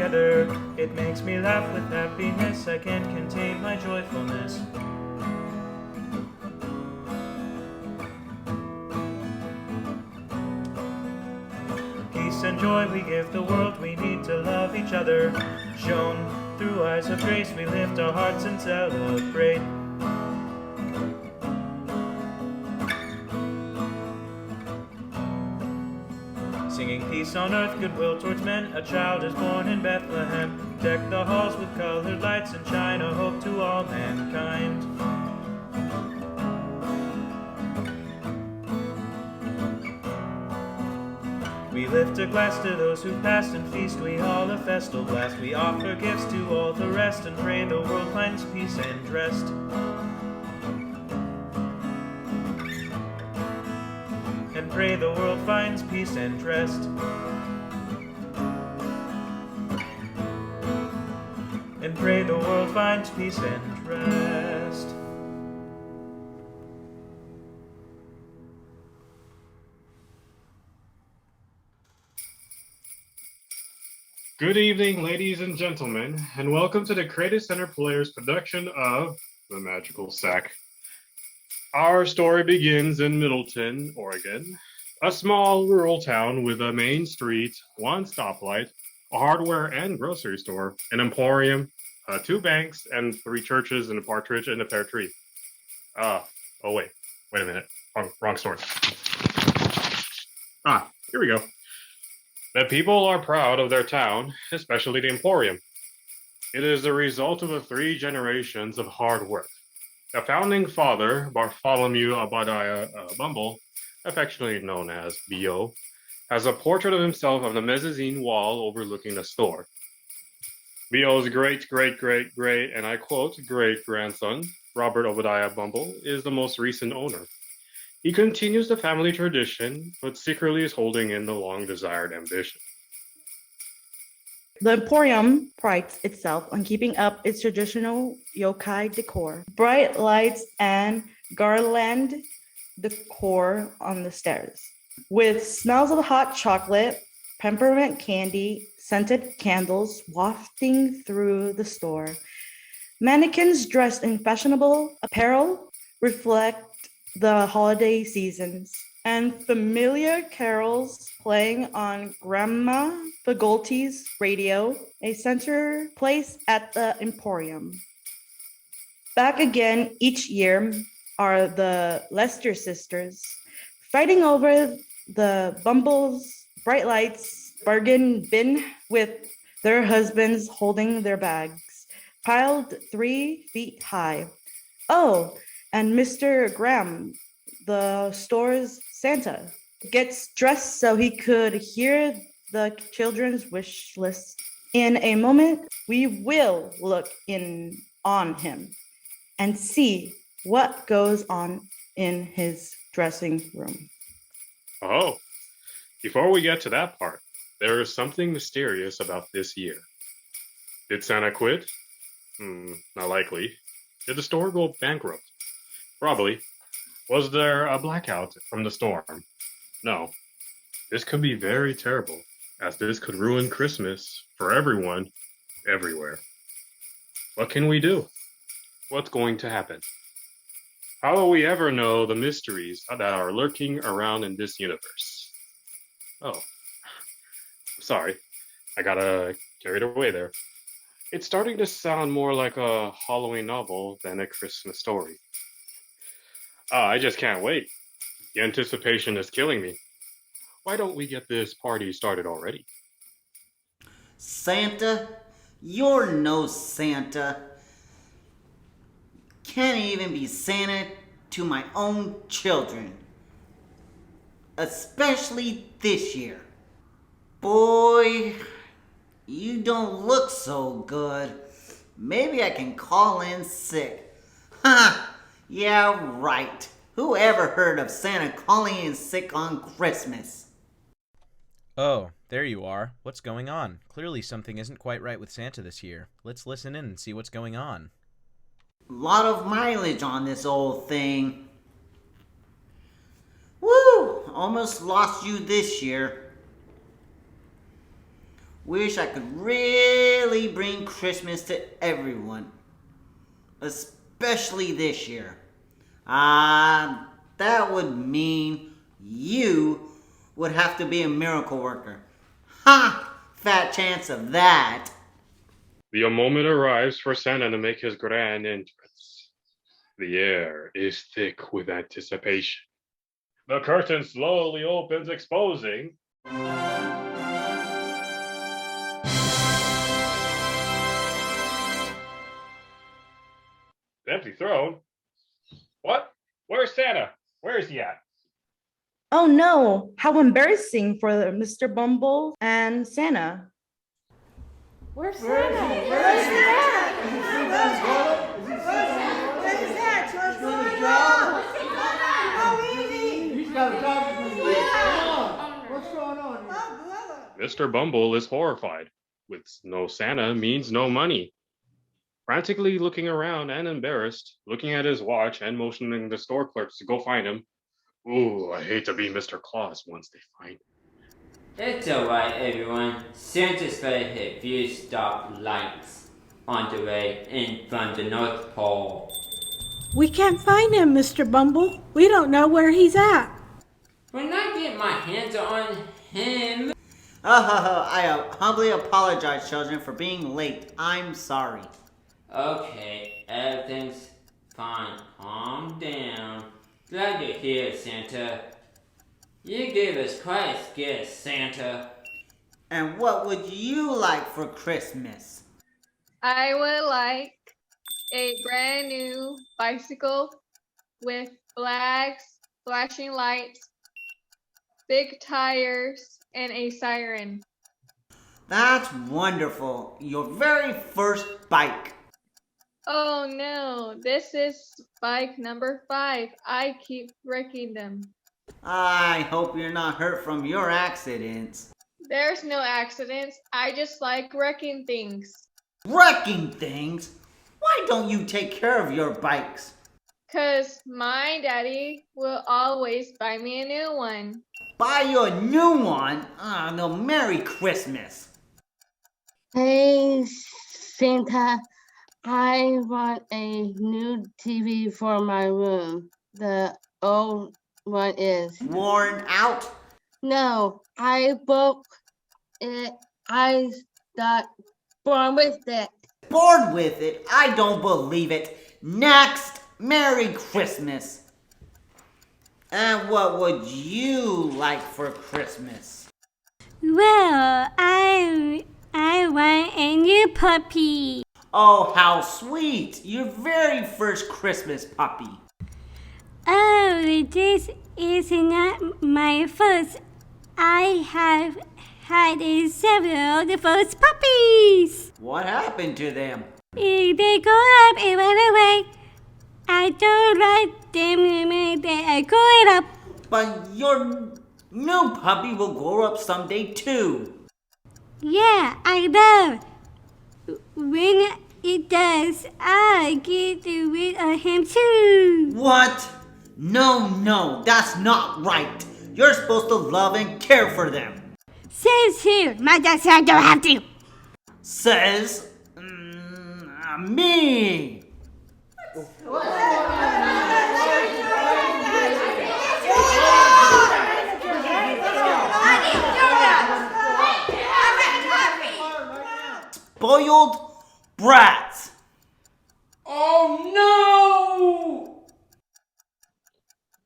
together. It makes me laugh with happiness, I can't contain my joyfulness. Peace and joy we give the world, we need to love each other. Shown through eyes of grace, we lift our hearts and celebrate. Singing peace on earth, goodwill towards men, a child is born in Bethlehem. Deck the halls with colored lights and shine a hope to all mankind. We lift a glass to those who passed and feast we all a festal blast. We offer gifts to all the rest and pray the world finds peace and rest. And pray the world finds peace and rest. And pray the world finds peace and rest. Good evening, ladies and gentlemen, and welcome to the Creative Center Players production of The Magical Sack. Our story begins in Middleton, Oregon, a small rural town with a main street, one stoplight, a hardware and grocery store, an emporium, 2 banks, and 3 churches and a partridge and a pear tree. Wait a minute, wrong story. Here we go. The people are proud of their town, especially the Emporium. It is the result of 3 generations of hard work. The founding father, Bartholomew Obadiah Bumble, affectionately known as B.O., has a portrait of himself on the mezzanine wall overlooking the store. B.O.'s great, and I quote, great-grandson, Robert Obadiah Bumble, is the most recent owner. He continues the family tradition, but secretly is holding in the long-desired ambition. The Emporium prides itself on keeping up its traditional yokai decor. Bright lights and garland decor on the stairs. With smells of hot chocolate, peppermint candy, scented candles wafting through the store. Mannequins dressed in fashionable apparel reflect the holiday seasons, and familiar carols playing on Grandma Fagolti's radio, a center place at the Emporium. Back again each year are the Lester sisters, fighting over the Bumble's bright lights bargain bin with their husbands holding their bags, piled 3 feet high. Oh, and Mr. Graham, the store's Santa, gets dressed so he could hear the children's wish list. In a moment, we will look in on him and see what goes on in his dressing room. Oh, before we get to that part, there is something mysterious about this year. Did Santa quit? Not likely. Did the store go bankrupt? Probably. Was there a blackout from the storm? No. This could be very terrible, as this could ruin Christmas for everyone, everywhere. What can we do? What's going to happen? How will we ever know the mysteries that are lurking around in this universe? Oh, sorry. I got carried away there. It's starting to sound more like a Halloween novel than a Christmas story. I just can't wait. The anticipation is killing me. Why don't we get this party started already? Santa? You're no Santa. Can't even be Santa to my own children. Especially this year. Boy, you don't look so good. Maybe I can call in sick. Ha! Yeah, right. Who ever heard of Santa calling in sick on Christmas? Oh, there you are. What's going on? Clearly something isn't quite right with Santa this year. Let's listen in and see what's going on. Lot of mileage on this old thing. Woo! Almost lost you this year. Wish I could really bring Christmas to everyone. Especially this year. That would mean you would have to be a miracle worker. Ha! Fat chance of that. The moment arrives for Santa to make his grand entrance. The air is thick with anticipation. The curtain slowly opens, exposing the empty throne. What? Where's Santa? Where is he at? Oh no, how embarrassing for Mr. Bumble and Santa. Where's Santa? Mr. Bumble is horrified. With no Santa means no money. Frantically looking around and embarrassed, looking at his watch and motioning the store clerks to go find him. Ooh, I hate to be Mr. Claus once they find him. It's alright, everyone. Santa's gonna hit few stop lights on the way in from the North Pole. We can't find him, Mr. Bumble. We don't know where he's at. When I get my hands on him... I humbly apologize, children, for being late. I'm sorry. Okay, everything's fine. Calm down. Glad you're here, Santa. You gave us quite a gift, Santa. And what would you like for Christmas? I would like a brand new bicycle with flags, flashing lights, big tires, and a siren. That's wonderful. Your very first bike. Oh no, this is bike number 5. I keep wrecking them. I hope you're not hurt from your accidents. There's no accidents. I just like wrecking things. Wrecking things? Why don't you take care of your bikes? 'Cause my daddy will always buy me a new one. Buy you a new one? No, Merry Christmas. Hey, Santa, I want a new TV for my room. The old one is. Worn out? No, I broke it. I got born with it. Bored with it? I don't believe it. Next, Merry Christmas. And what would you like for Christmas? Well, I want a new puppy. Oh, how sweet! Your very first Christmas puppy. Oh, this is not my first. I have had several the first puppies. What happened to them? They grow up and run away. I don't like them when they are growing up. But your new puppy will grow up someday too. Yeah, I know. When it does, I get rid of him too. What? No, that's not right. You're supposed to love and care for them. Says here, my dad said I don't have to. Says, me. Spoiled brats. Oh no!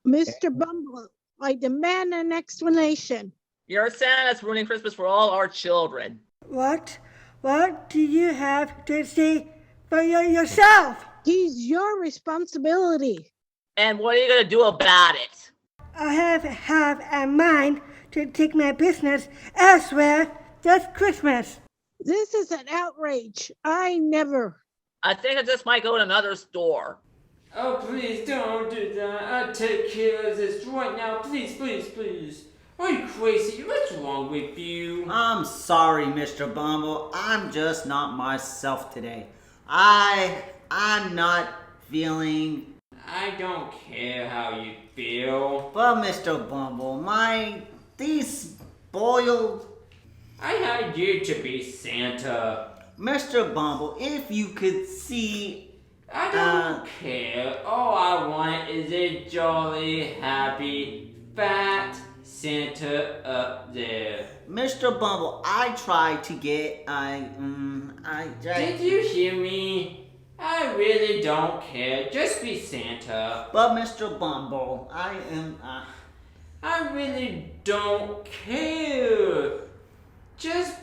Mr. Bumble, I demand an explanation. Your Santa's ruining Christmas for all our children. What? What do you have to say for yourself? He's your responsibility. And what are you going to do about it? I have a mind to take my business elsewhere this Christmas. This is an outrage. I think I just might go to another store. Oh, please don't do that. I'll take care of this right now. Please, please, please. Are you crazy? What's wrong with you? I'm sorry, Mr. Bumble. I'm just not myself today. I'm not feeling... I don't care how you feel. But Mr. Bumble, these spoiled... I hired you to be Santa. Mr. Bumble, if you could see... I don't care. All I want is a jolly, happy, fat Santa up there. Mr. Bumble, I tried to get... Did you hear me? I really don't care. Just be Santa. But Mr. Bumble, I really don't care. Just...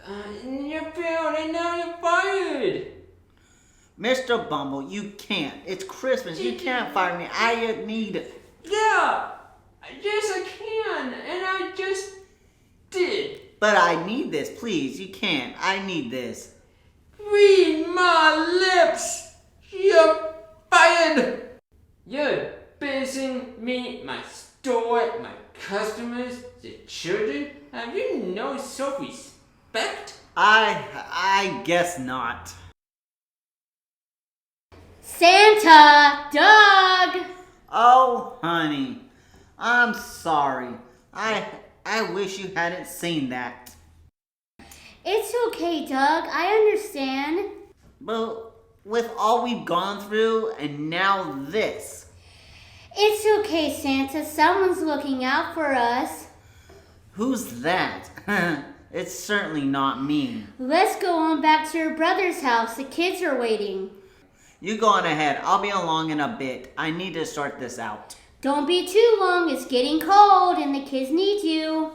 you failed and now you're fired. Mr. Bumble, you can't. It's Christmas. You can't fire me. I need... Yeah. Yes, I can. And I just did. But I need this. Please, you can't. I need this. Read my lips. You're fired. You're abusing me, my store, my customers, the children. Have you no self-respect? I guess not. Santa, Doug! Oh, honey. I'm sorry. I wish you hadn't seen that. It's okay, Doug. I understand. But with all we've gone through and now this. It's okay, Santa. Someone's looking out for us. Who's that? It's certainly not me. Let's go on back to your brother's house. The kids are waiting. You go on ahead. I'll be along in a bit. I need to sort this out. Don't be too long. It's getting cold and the kids need you.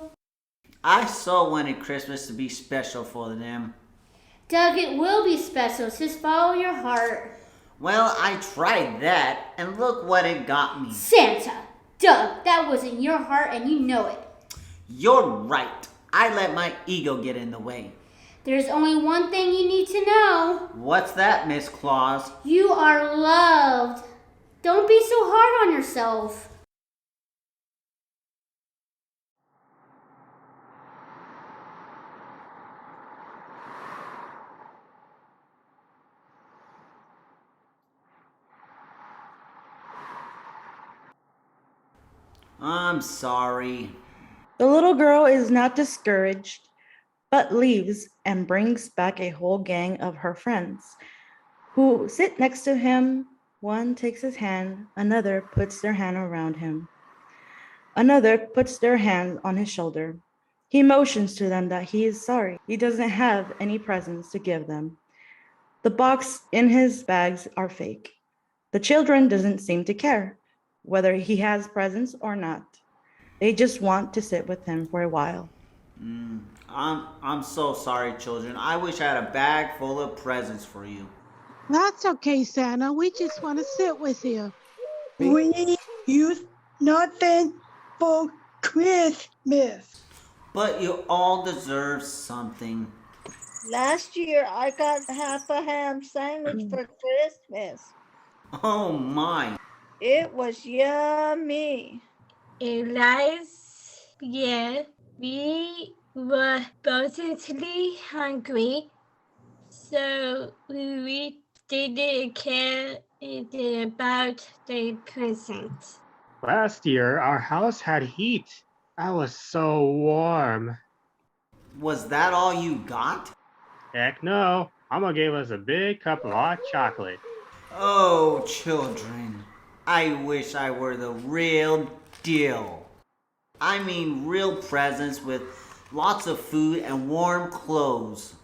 I so wanted Christmas to be special for them. Doug, it will be special. Just follow your heart. Well, I tried that, and look what it got me. Santa! Doug, that wasn't your heart and you know it. You're right. I let my ego get in the way. There's only one thing you need to know. What's that, Miss Claus? You are loved. Don't be so hard on yourself. I'm sorry. The little girl is not discouraged, but leaves and brings back a whole gang of her friends who sit next to him. One takes his hand, another puts their hand around him. Another puts their hand on his shoulder. He motions to them that he is sorry. He doesn't have any presents to give them. The box in his bags are fake. The children doesn't seem to care whether he has presents or not. They just want to sit with him for a while. I'm so sorry, children. I wish I had a bag full of presents for you. That's okay, Santa. We just want to sit with you. We use nothing for Christmas. But you all deserve something. Last year, I got half a ham sandwich for Christmas. Oh my. It was yummy. Last year, we were potentially hungry, so we didn't care about the present. Last year, our house had heat. I was so warm. Was that all you got? Heck no. Mama gave us a big cup of hot chocolate. Oh, children. I wish I were the real deal. I mean real presents with lots of food and warm clothes.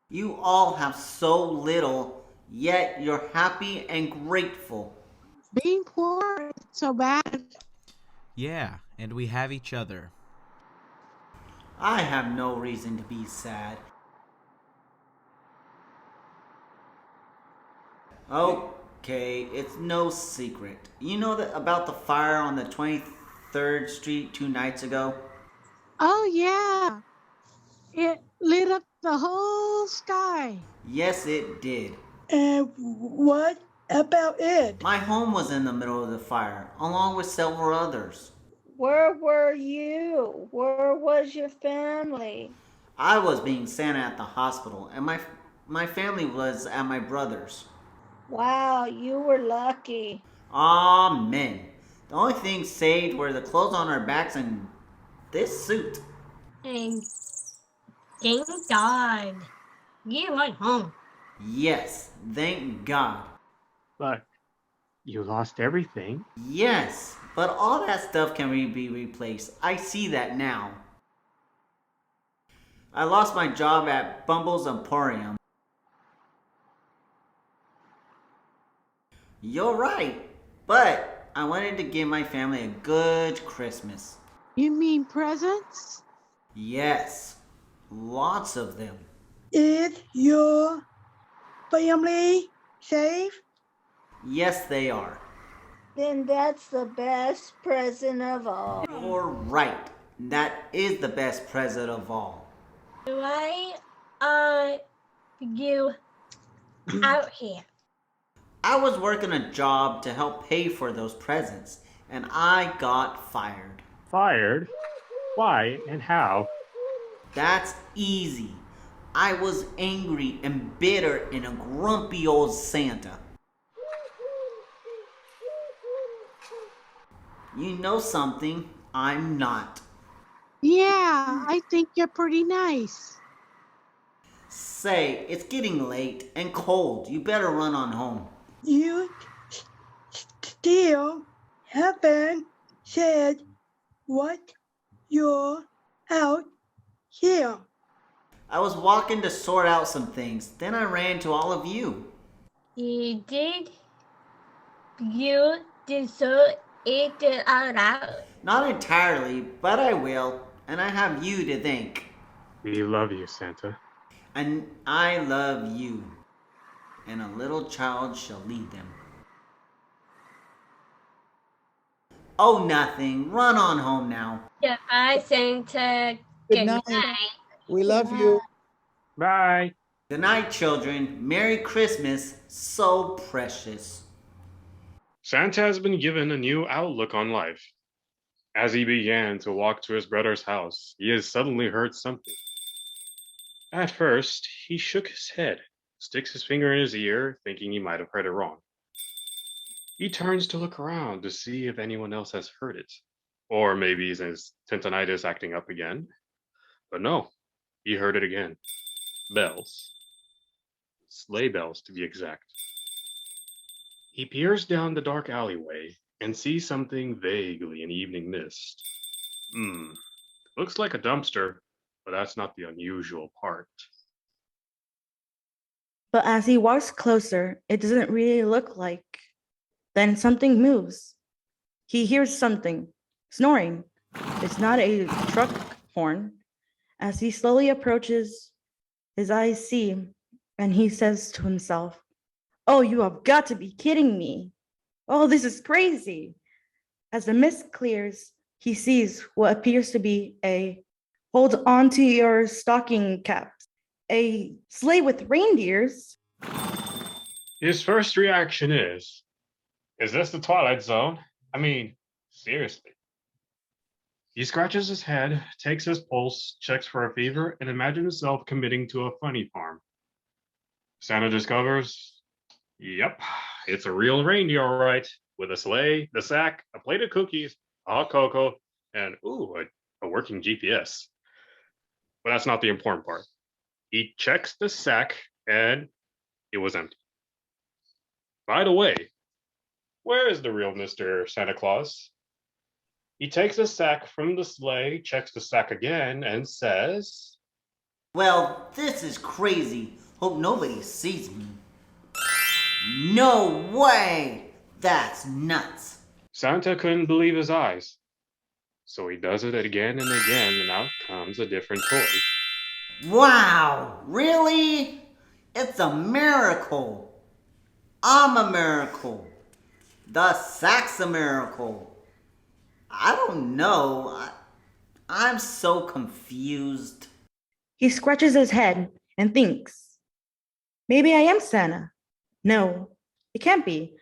You all have so little, yet you're happy and grateful. Being poor is so bad. Yeah, and we have each other. I have no reason to be sad. Okay, it's no secret. You know that about the fire on the 23rd Street 2 nights ago? Oh, yeah. It lit up the whole sky. Yes, it did. And what about it? My home was in the middle of the fire, along with several others. Where were you? Where was your family? I was being Santa at the hospital, and my family was at my brother's. Wow, you were lucky. Amen. The only thing saved were the clothes on our backs and this suit. And thank God. You went home. Yes, thank God. But you lost everything. Yes, but all that stuff can be replaced. I see that now. I lost my job at Bumble's Emporium. You're right, but I wanted to give my family a good Christmas. You mean presents? Yes, lots of them. Is your family safe? Yes, they are. Then that's the best present of all. You're right. That is the best present of all. Why are you out here? I was working a job to help pay for those presents, and I got fired. Fired? Why and how? That's easy. I was angry and bitter and a grumpy old Santa. You know something? I'm not. Yeah, I think you're pretty nice. Say, it's getting late and cold. You better run on home. You still haven't said what you're out here. I was walking to sort out some things. Then I ran to all of you. You did? You deserve it out loud. Not entirely, but I will. And I have you to thank. We love you, Santa. And I love you. And a little child shall lead them. Oh, nothing. Run on home now. Goodbye, Santa. Good night. We love you. Bye. Good night, children. Merry Christmas. So precious. Santa has been given a new outlook on life. As he began to walk to his brother's house, he has suddenly heard something. At first, he shook his head, sticks his finger in his ear, thinking he might have heard it wrong. He turns to look around to see if anyone else has heard it. Or maybe his tinnitus acting up again. But no, he heard it again. Bells. Sleigh bells, to be exact. He peers down the dark alleyway and sees something vaguely in evening mist. Looks like a dumpster, but that's not the unusual part. But as he walks closer, it doesn't really look like. Then something moves. He hears something snoring. It's not a truck horn. As he slowly approaches, his eyes see, and he says to himself, "Oh, you have got to be kidding me. Oh, this is crazy." As the mist clears, he sees what appears to be a hold on to your stocking caps, a sleigh with reindeers. His first reaction is this the Twilight Zone? I mean, seriously. He scratches his head, takes his pulse, checks for a fever, and imagines himself committing to a funny farm. Santa discovers, yep, it's a real reindeer, all right, with a sleigh, the sack, a plate of cookies, hot cocoa, and a working GPS. But that's not the important part. He checks the sack, and it was empty. By the way, where is the real Mr. Santa Claus? He takes the sack from the sleigh, checks the sack again, and says, "Well, this is crazy. Hope nobody sees me." "No way! That's nuts." Santa couldn't believe his eyes. So he does it again and again, and out comes a different toy. Wow, really? It's a miracle. I'm a miracle. The sack's a miracle. I don't know. I'm so confused. He scratches his head and thinks, maybe I am Santa. No, it can't be.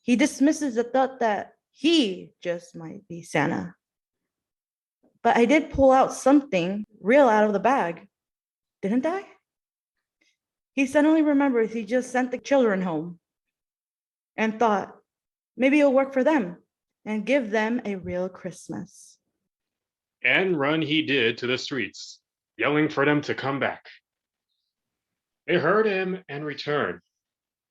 He dismisses the thought that he just might be Santa. But I did pull out something real out of the bag, didn't I? He suddenly remembers he just sent the children home and thought, maybe it'll work for them and give them a real Christmas. and run he did to the streets, yelling for them to come back. They heard him and returned,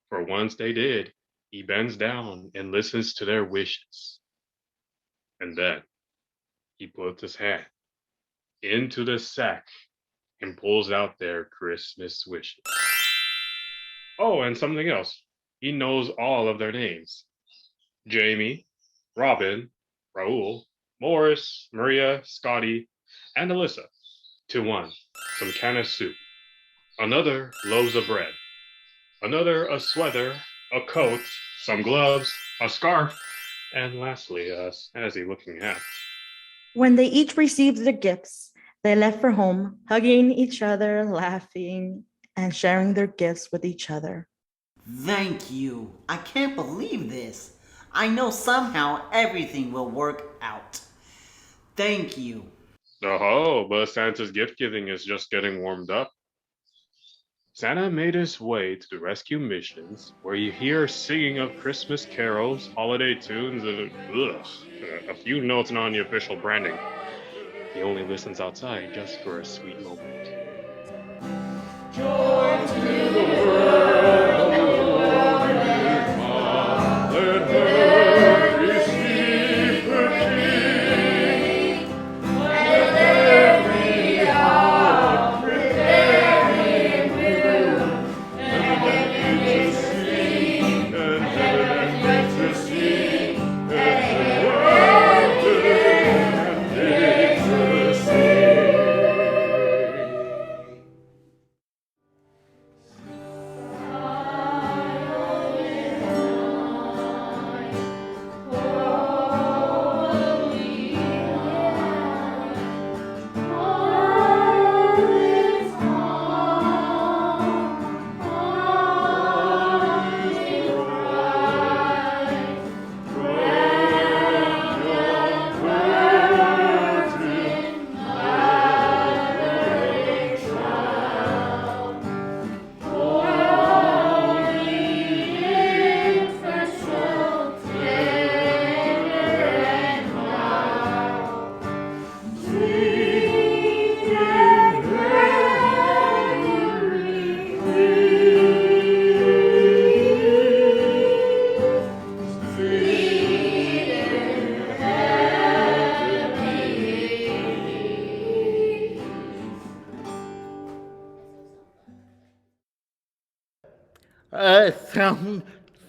for once they did, he bends down and listens to their wishes. And then he puts his hand into the sack and pulls out their Christmas wishes. Oh, and something else. He knows all of their names. Jamie, Robin, Raoul, Morris, Maria, Scotty, and Alyssa. To one, some can of soup. Another, loaves of bread. Another, a sweater, a coat, some gloves, a scarf, and lastly, a snazzy-looking hat. When they each received their gifts, they left for home, hugging each other, laughing, and sharing their gifts with each other. Thank you. I can't believe this. I know somehow everything will work out. Thank you. Oh, but Santa's gift giving is just getting warmed up. Santa made his way to the rescue missions, where you hear singing of Christmas carols, holiday tunes, and a few notes on the official branding. He only listens outside just for a sweet moment. Joy to the world, the Lord is come. Let earth receive her King. Let every heart prepare him room. And heaven to sing, and heaven to sing, and earth to sing.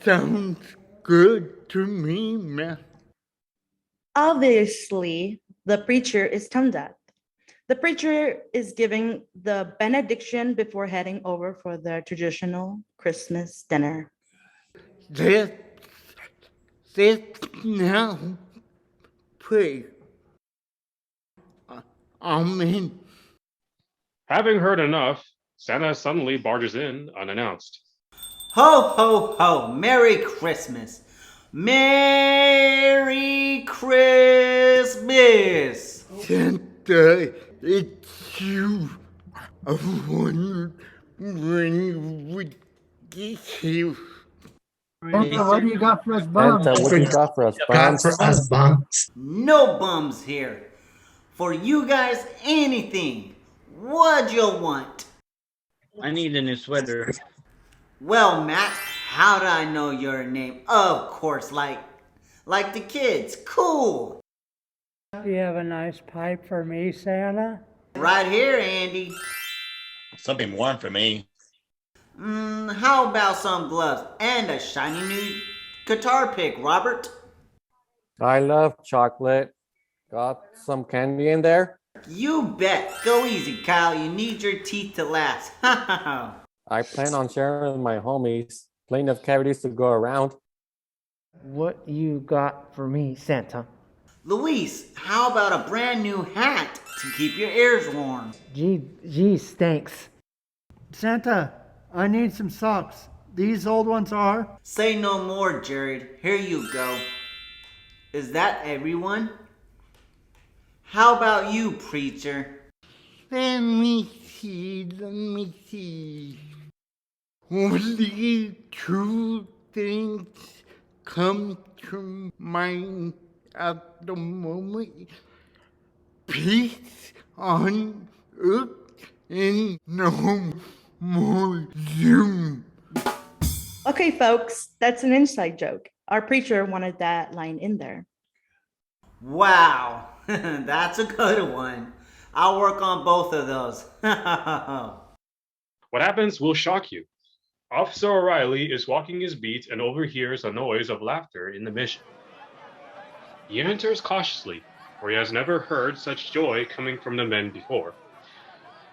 Sounds good to me, man. Obviously, the preacher is tone deaf. The preacher is giving the benediction before heading over for their traditional Christmas dinner. This now, pray. Amen. Having heard enough, Santa suddenly barges in unannounced. Ho, ho, ho. Merry Christmas. Merry Christmas. Santa, it's you. I wondered when you would get here. Santa, what do you got for us bums? Santa, what you got for us bums? No bums here. For you guys, anything. What'd you want? I need a new sweater. Well, Matt, how do I know your name? Of course, like the kids. Cool. Do you have a nice pipe for me, Santa? Right here, Andy. Something warm for me. How about some gloves and a shiny new guitar pick, Robert? I love chocolate. Got some candy in there? You bet. Go easy, Kyle. You need your teeth to last. I plan on sharing with my homies. Plenty of cavities to go around. What you got for me, Santa? Luis, how about a brand new hat to keep your ears warm? Geez, thanks. Santa, I need some socks. These old ones are? Say no more, Jared. Here you go. Is that everyone? How about you, preacher? Let me see. Only two things come to mind at the moment. peace on earth and no more doom. Okay, folks, that's an inside joke. Our preacher wanted that line in there. Wow, that's a good one. I'll work on both of those. What happens will shock you. Officer O'Reilly is walking his beat and overhears a noise of laughter in the mission. He enters cautiously, for he has never heard such joy coming from the men before.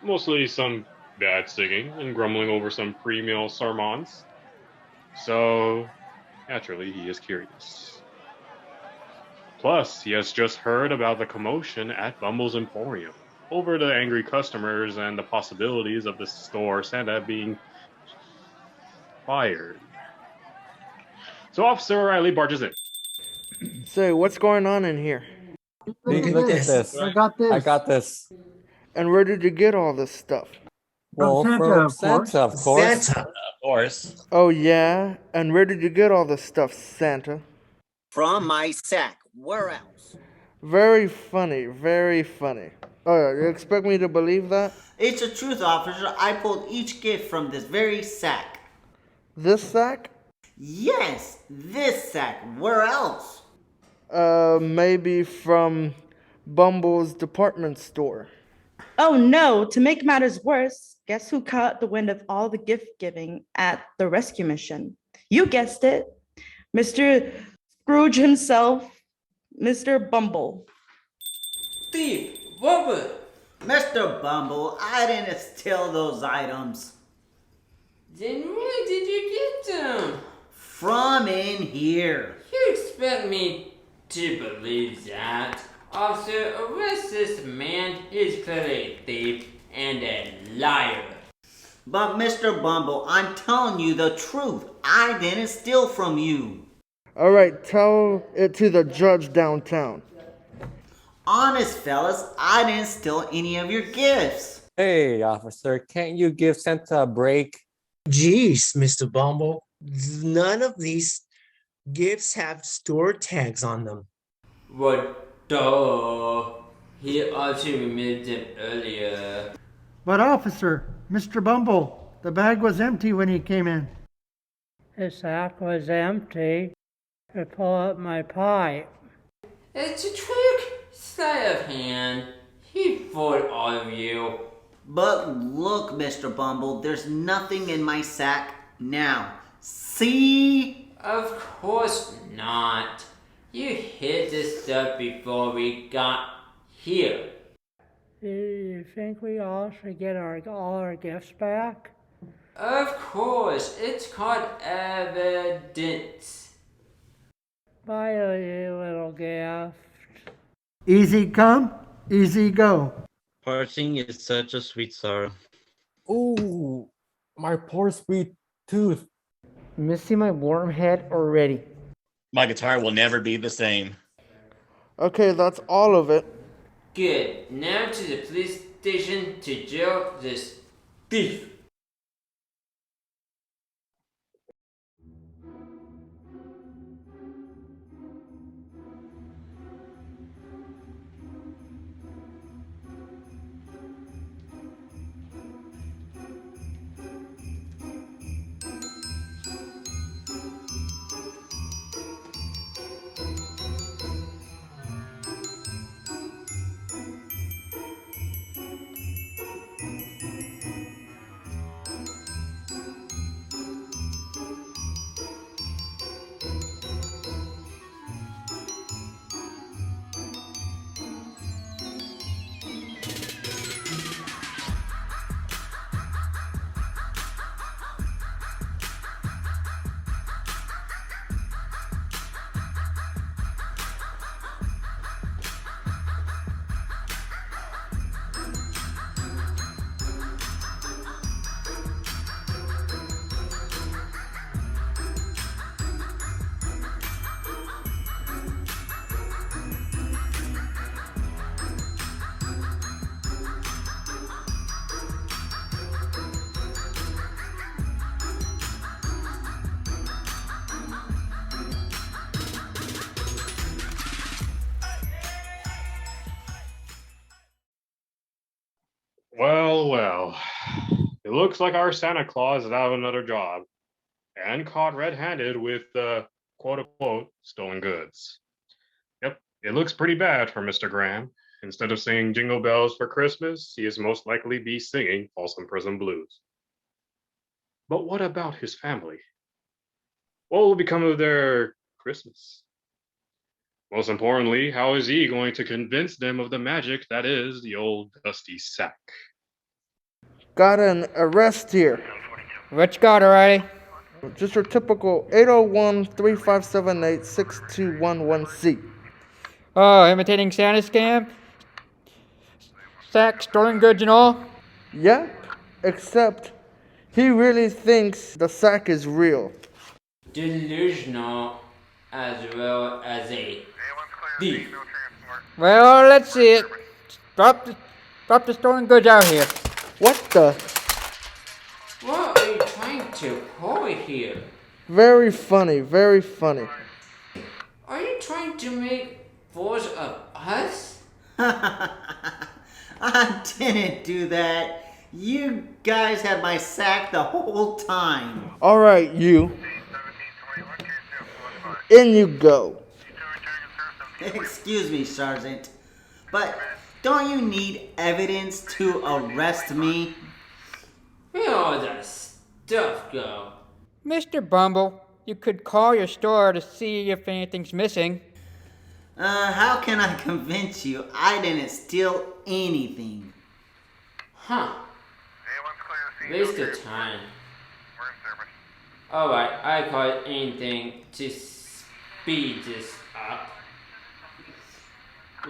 Mostly some bad singing and grumbling over some pre-meal sermons. So, naturally, he is curious. Plus, he has just heard about the commotion at Bumble's Emporium over the angry customers and the possibilities of the store Santa being fired. So Officer O'Reilly barges in. Say, what's going on in here? Look at this. I got this. I got this. And where did you get all this stuff? Well, Santa, from of course. Santa, of course. Santa, of course. Oh, yeah? And where did you get all this stuff, Santa? From my sack. Where else? Very funny, very funny. Oh, yeah, you expect me to believe that? It's the truth, officer. I pulled each gift from this very sack. This sack? Yes, this sack. Where else? Maybe from Bumble's department store. Oh no, to make matters worse, guess who caught the wind of all the gift giving at the rescue mission? You guessed it. Mr. Scrooge himself, Mr. Bumble. Thief, Bumble. Mr. Bumble, I didn't steal those items. Then where did you get them? From in here. You expect me to believe that? Officer, arrest this man. He's clearly a thief and a liar. But Mr. Bumble, I'm telling you the truth. I didn't steal from you. All right, tell it to the judge downtown. Honest, fellas, I didn't steal any of your gifts. Hey, officer, can't you give Santa a break? Jeez, Mr. Bumble, none of these gifts have store tags on them. What? Duh. He also removed them earlier. But officer, Mr. Bumble, the bag was empty when he came in. The sack was empty. To pull up my pipe. It's a trick. Sleight of hand. He fooled all of you. But look, Mr. Bumble, there's nothing in my sack now. See? Of course not. You hid this stuff before we got here. Do you think we all should get all our gifts back? Of course. It's called evidence. Buy a little gift. Easy come, easy go. Parting is such a sweet sorrow. Ooh, my poor sweet tooth. Missing my warm head already. My guitar will never be the same. Okay, that's all of it. Good. Now to the police station to jail this thief. Well, well. It looks like our Santa Claus is out of another job and caught red-handed with quote-unquote stolen goods. Yep, it looks pretty bad for Mr. Graham. Instead of singing Jingle Bells for Christmas, he is most likely be singing Folsom Prison Blues. But what about his family? What will become of their Christmas? Most importantly, how is he going to convince them of the magic that is the old dusty sack? Got an arrest here. What you got already? Just your typical 801-3578-6211C. Oh, imitating Santa scam? Sack, stolen goods and all? Yep, except he really thinks the sack is real. Delusional as well as a thief. Well, let's see it. Drop the stolen goods out here. What the? What are you trying to pull here? Very funny, very funny. Are you trying to make fools of us? I didn't do that. You guys had my sack the whole time. All right, you. In you go. Excuse me, Sergeant, but don't you need evidence to arrest me? Where all that stuff go? Mr. Bumble, you could call your store to see if anything's missing. How can I convince you I didn't steal anything? Huh. Waste of time. Alright, I call it anything to speed this up.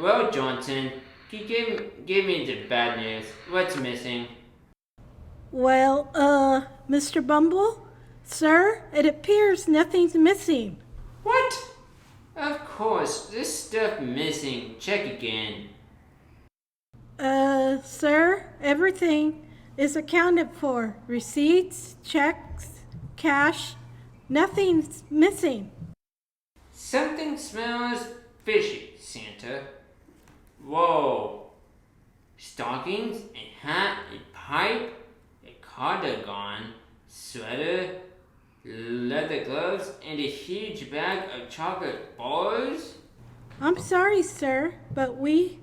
Well, Johnson, you give me the bad news. What's missing? Well, Mr. Bumble? Sir, it appears nothing's missing. What? Of course, this stuff missing. Check again. Sir, everything is accounted for. Receipts, checks, cash, nothing's missing. Something smells fishy, Santa. Whoa. Stockings, a hat, a pipe, a cardigan, sweater, leather gloves, and a huge bag of chocolate bars? I'm sorry, sir, but we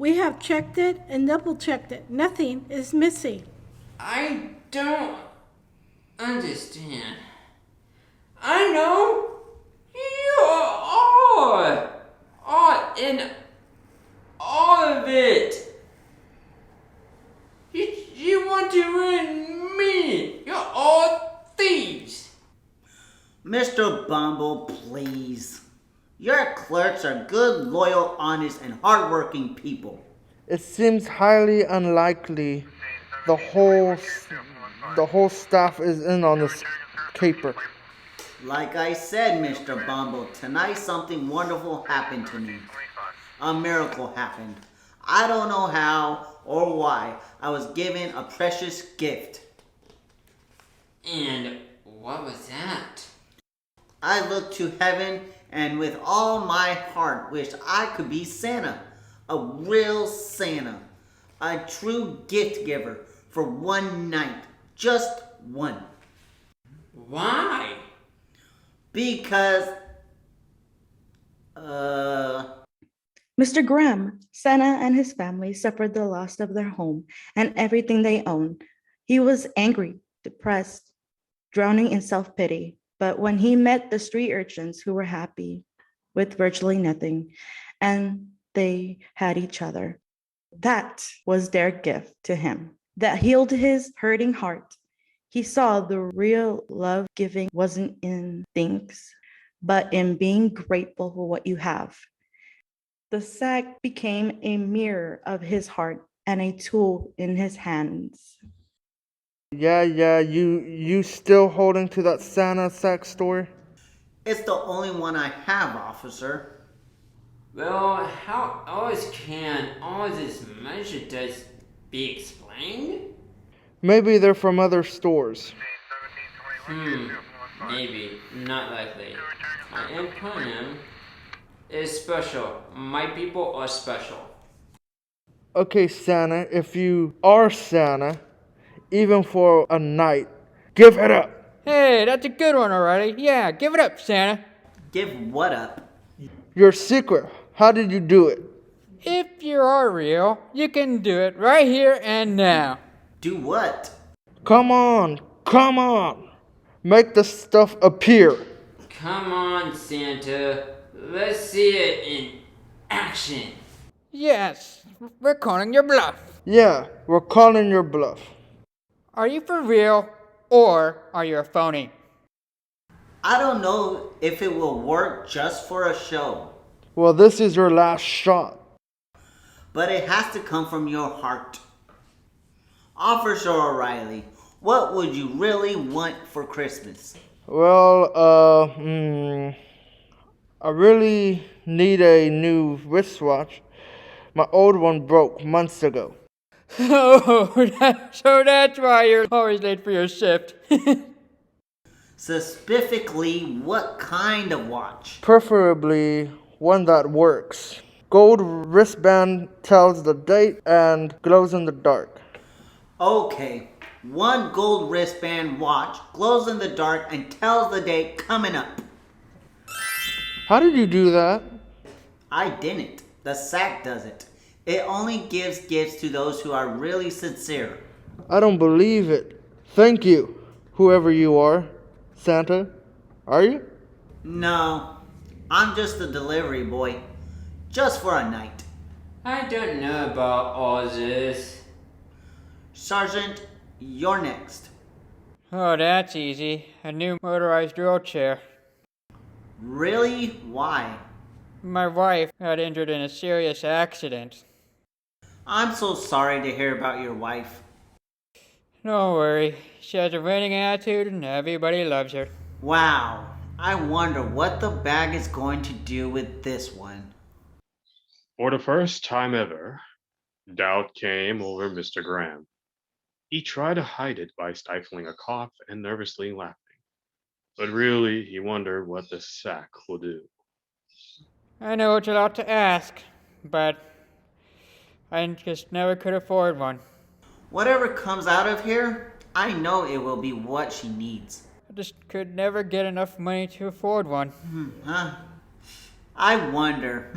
have checked it and double-checked it. Nothing is missing. I don't understand. I know you are all in all of it. You want to ruin me. You're all thieves. Mr. Bumble, please. Your clerks are good, loyal, honest, and hardworking people. It seems highly unlikely the whole staff is in on this caper. Like I said, Mr. Bumble, tonight something wonderful happened to me. A miracle happened. I don't know how or why. I was given a precious gift. And what was that? I looked to heaven and with all my heart wished I could be Santa. A real Santa. A true gift giver for one night. Just one. Why? Because, Mr. Graham, Santa and his family suffered the loss of their home and everything they owned. He was angry, depressed, drowning in self-pity. But when he met the street urchins who were happy with virtually nothing, and they had each other, that was their gift to him. That healed his hurting heart. He saw the real love giving wasn't in things, but in being grateful for what you have. The sack became a mirror of his heart and a tool in his hands. Yeah, you still holding to that Santa sack story? it's the only one I have, officer. Well, how else can all this merchandise be explained? Maybe they're from other stores. Maybe. Not likely. My Emporium is special. My people are special. Okay, Santa, if you are Santa, even for a night, give it up. Hey, that's a good one, alrighty. Yeah, give it up, Santa. Give what up? Your secret. How did you do it? If you are real, you can do it right here and now. Do what? Come on, come on. Make the stuff appear. Come on, Santa. Let's see it in action. Yes, we're calling your bluff. Yeah, we're calling your bluff. Are you for real, or are you a phony? I don't know if it will work just for a show. Well, this is your last shot. But it has to come from your heart. Officer O'Reilly, what would you really want for Christmas? Well, I really need a new wristwatch. My old one broke months ago. Oh, so that's why you're always late for your shift. Specifically, what kind of watch? Preferably one that works. Gold wristband tells the date and glows in the dark. Okay, one gold wristband watch glows in the dark and tells the date coming up. How did you do that? I didn't. The sack does it. It only gives gifts to those who are really sincere. I don't believe it. Thank you, whoever you are. Santa, are you? No, I'm just a delivery boy. Just for a night. I don't know about all this. Sergeant, you're next. Oh, that's easy. A new motorized wheelchair. Really? Why? My wife got injured in a serious accident. I'm so sorry to hear about your wife. Don't worry. She has a winning attitude and everybody loves her. Wow. I wonder what the bag is going to do with this one. For the first time ever, doubt came over Mr. Graham. He tried to hide it by stifling a cough and nervously laughing. But really, he wondered what the sack will do. I know it's a lot to ask, but I just never could afford one. Whatever comes out of here, I know it will be what she needs. I just could never get enough money to afford one. I wonder,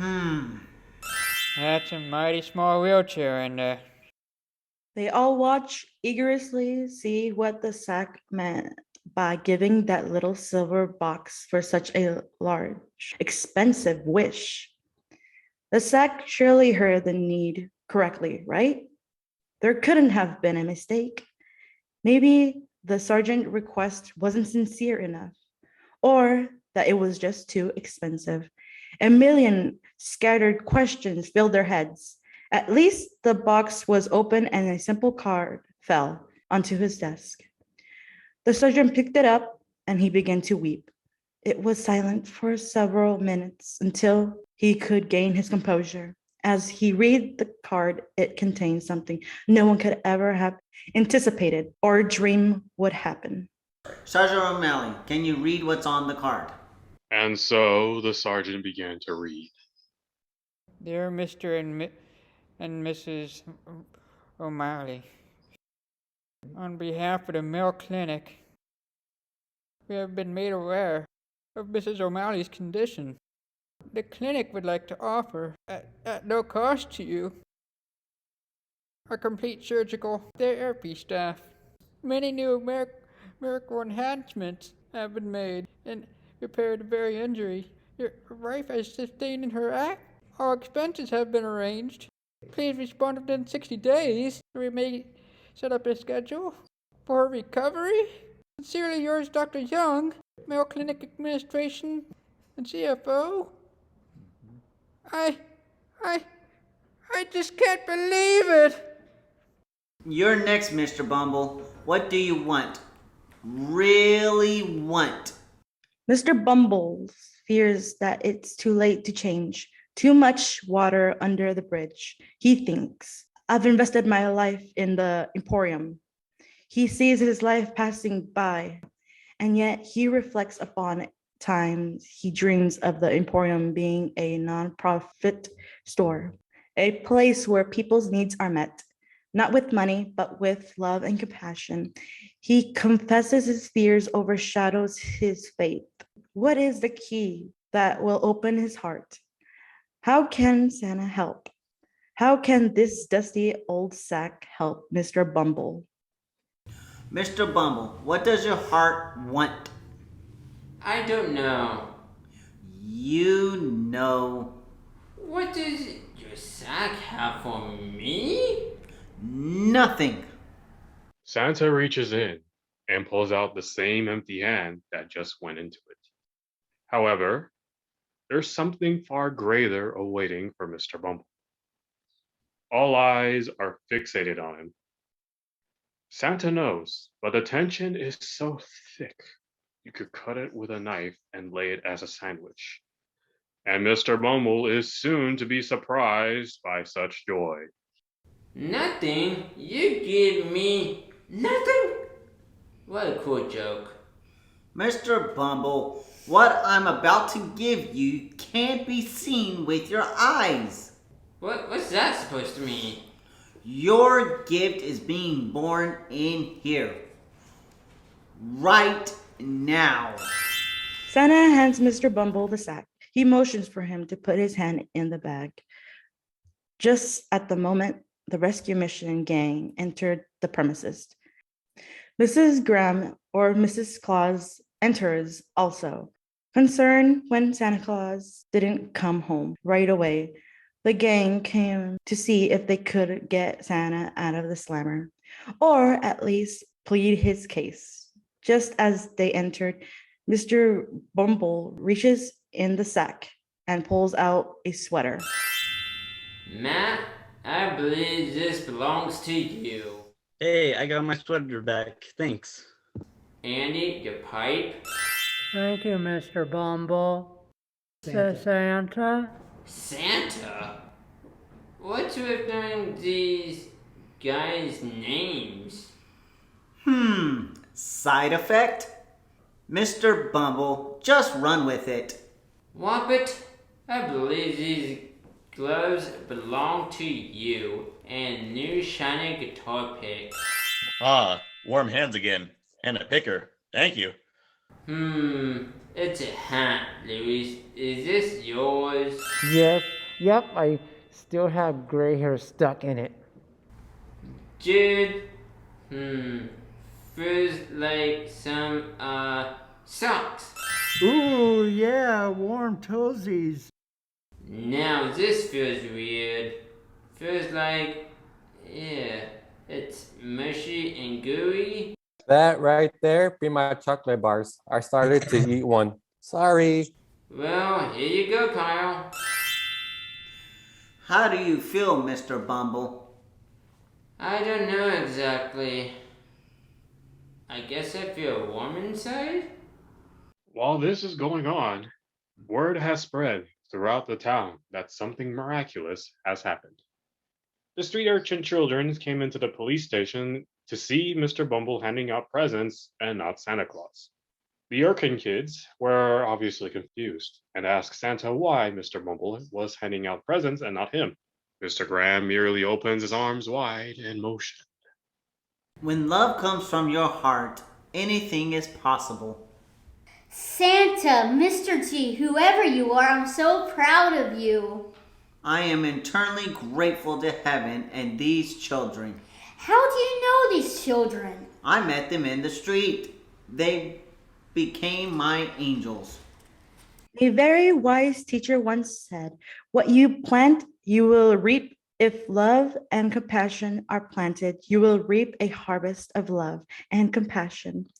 That's a mighty small wheelchair in there. They all watch eagerly see what the sack meant by giving that little silver box for such a large, expensive wish. The sack surely heard the need correctly, right? There couldn't have been a mistake. Maybe the sergeant request wasn't sincere enough, or that it was just too expensive. A million scattered questions filled their heads. At least the box was open and a simple card fell onto his desk. The sergeant picked it up and he began to weep. It was silent for several minutes until he could gain his composure. As he read the card, it contained something no one could ever have anticipated or dream would happen. Sergeant O'Malley, can you read what's on the card? And so the sergeant began to read. Dear Mr. and Mrs. O'Malley, on behalf of the Mill Clinic, we have been made aware of Mrs. O'Malley's condition. The clinic would like to offer, at no cost to you, a complete surgical therapy staff. Many new miracle enhancements have been made and repair the very injury your wife has sustained in her act. All expenses have been arranged. Please respond within 60 days so we may set up a schedule for her recovery. Sincerely yours, Dr. Young, Mayo Clinic Administration and CFO. I just can't believe it. You're next, Mr. Bumble. What do you want? Really want? Mr. Bumble fears that it's too late to change. Too much water under the bridge. He thinks, I've invested my life in the Emporium. He sees his life passing by, and yet he reflects upon times he dreams of the Emporium being a non-profit store. a place where people's needs are met, not with money, but with love and compassion. He confesses his fears, overshadows his faith. What is the key that will open his heart? How can Santa help? How can this dusty old sack help Mr. Bumble? Mr. Bumble, what does your heart want? I don't know. You know. What does your sack have for me? Nothing. Santa reaches in and pulls out the same empty hand that just went into it. However, there's something far greater awaiting for Mr. Bumble. All eyes are fixated on him. Santa knows, but the tension is so thick you could cut it with a knife and lay it as a sandwich. And Mr. Bumble is soon to be surprised by such joy. Nothing? You give me nothing? What a cool joke. Mr. Bumble, what I'm about to give you can't be seen with your eyes. What's that supposed to mean? Your gift is being born in here. Right now. Santa hands Mr. Bumble the sack. He motions for him to put his hand in the bag. Just at the moment, the rescue mission gang entered the premises. Mrs. Graham or Mrs. Claus enters also. Concerned when Santa Claus didn't come home right away, the gang came to see if they could get Santa out of the slammer, or at least plead his case. Just as they entered, Mr. Bumble reaches in the sack and pulls out a sweater. Matt, I believe this belongs to you. Hey, I got my sweater back. Thanks. Andy, your pipe? Thank you, Mr. Bumble. Santa? Santa? What's with knowing these guys' names? Side effect? Mr. Bumble, just run with it. Woppet, I believe these gloves belong to you and new shiny guitar pick. Ah, warm hands again. And a picker. Thank you. It's a hat, Louis. Is this yours? Yes, yep, I still have gray hair stuck in it. Jude, feels like some, socks. Ooh, yeah, warm toesies. Now this feels weird. Feels like, it's mushy and gooey. That right there be my chocolate bars. I started to eat one. Sorry. Well, here you go, Kyle. How do you feel, Mr. Bumble? I don't know exactly. I guess I feel warm inside? While this is going on, word has spread throughout the town that something miraculous has happened. The street urchin children came into the police station to see Mr. Bumble handing out presents and not Santa Claus. The urchin kids were obviously confused and asked Santa why Mr. Bumble was handing out presents and not him. Mr. Graham merely opens his arms wide in motion. When love comes from your heart, anything is possible. Santa, Mr. G, whoever you are, I'm so proud of you. I am eternally grateful to heaven and these children. How do you know these children? I met them in the street. They became my angels. A very wise teacher once said, "What you plant, you will reap. If love and compassion are planted, you will reap a harvest of love and compassion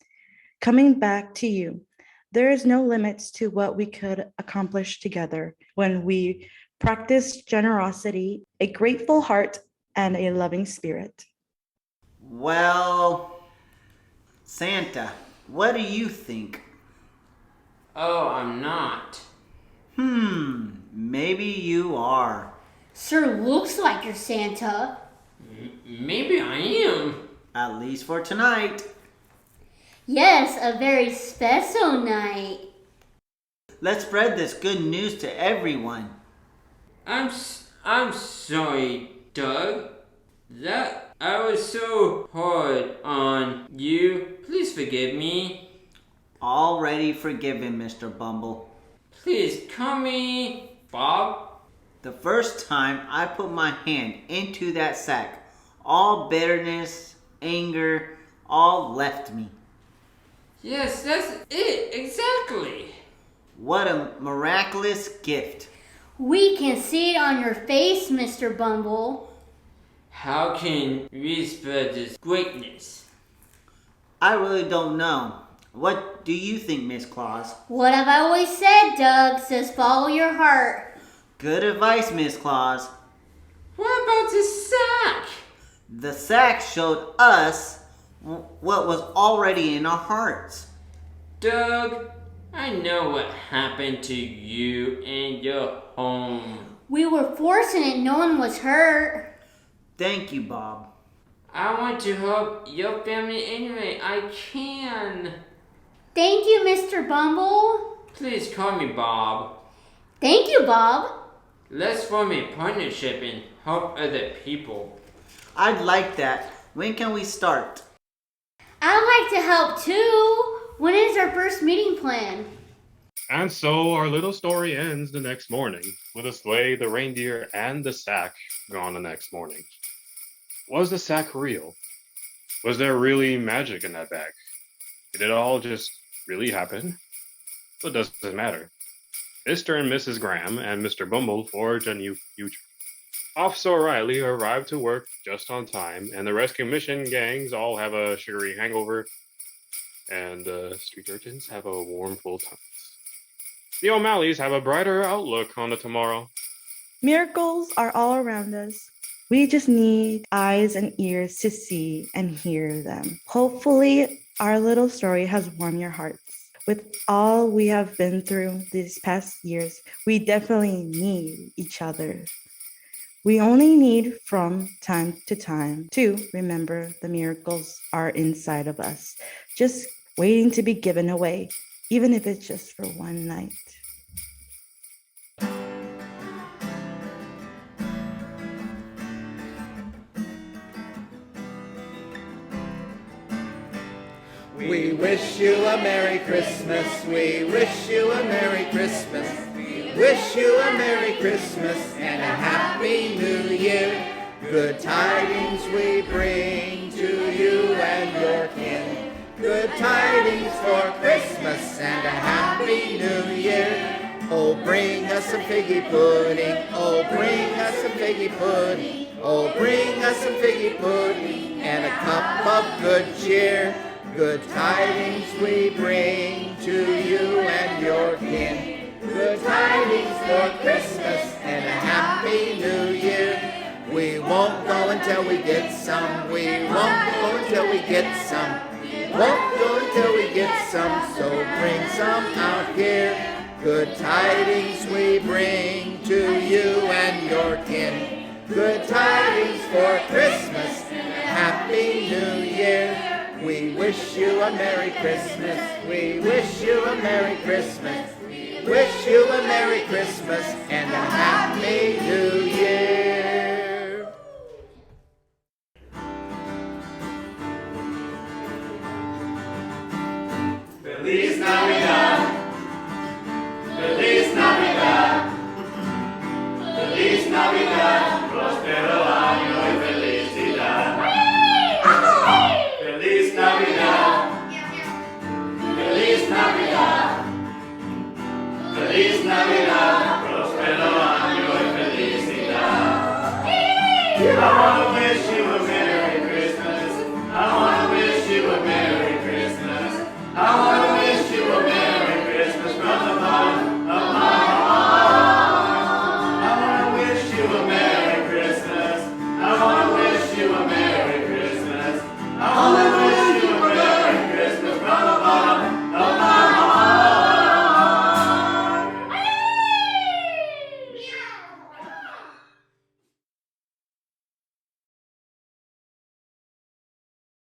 coming back to you." There is no limits to what we could accomplish together when we practice generosity, a grateful heart, and a loving spirit. Well, Santa, what do you think? Oh, I'm not. Maybe you are. Sure looks like you're Santa. Maybe I am. At least for tonight. Yes, a very special night. Let's spread this good news to everyone. I'm I'm sorry, Doug. That I was so hard on you. Please forgive me. Already forgiven, Mr. Bumble. Please call me Bob. The first time I put my hand into that sack, all bitterness, anger, all left me. Yes, that's it, exactly. What a miraculous gift. We can see it on your face, Mr. Bumble. How can we spread this greatness? I really don't know. What do you think, Miss Claus? What have I always said, Doug? Says follow your heart. Good advice, Miss Claus. What about the sack? The sack showed us what was already in our hearts. Doug, I know what happened to you and your home. We were forcing it, no one was hurt. Thank you, Bob. I want to help your family anyway I can. Thank you, Mr. Bumble. Please call me Bob. Thank you, Bob. Let's form a partnership and help other people. I'd like that. When can we start? I'd like to help too. When is our first meeting planned? And so our little story ends the next morning with the sleigh, the reindeer, and the sack gone the next morning. Was the sack real? Was there really magic in that bag? Did it all just really happen? What does it matter? Mr. and Mrs. Graham and Mr. Bumble forge a new future. Officer O'Reilly arrived to work just on time, and the rescue mission gangs all have a sugary hangover, and the street urchins have a warm, full tongues. The O'Malleys have a brighter outlook on the tomorrow. Miracles are all around us. We just need eyes and ears to see and hear them. Hopefully, our little story has warmed your hearts. With all we have been through these past years, we definitely need each other. We only need from time to time to remember the miracles are inside of us, just waiting to be given away, even if it's just for one night. We wish you a Merry Christmas. We wish you a Merry Christmas. We wish you a Merry Christmas and a Happy New Year. Good tidings we bring to you and your kin. Good tidings for Christmas and a Happy New Year. Oh, bring us some figgy pudding. Oh, bring us some figgy pudding. Oh, bring us some figgy pudding and a cup of good cheer. Good tidings we bring to you and your kin. Good tidings for Christmas and a Happy New Year. We won't go until we get some. We won't go until we get some. Won't go until we get some, so bring some out here. Good tidings we bring to you and your kin. Good tidings for Christmas and a Happy New Year. We wish you a Merry Christmas. We wish you a Merry Christmas. We wish you a Merry Christmas and a Happy New Year.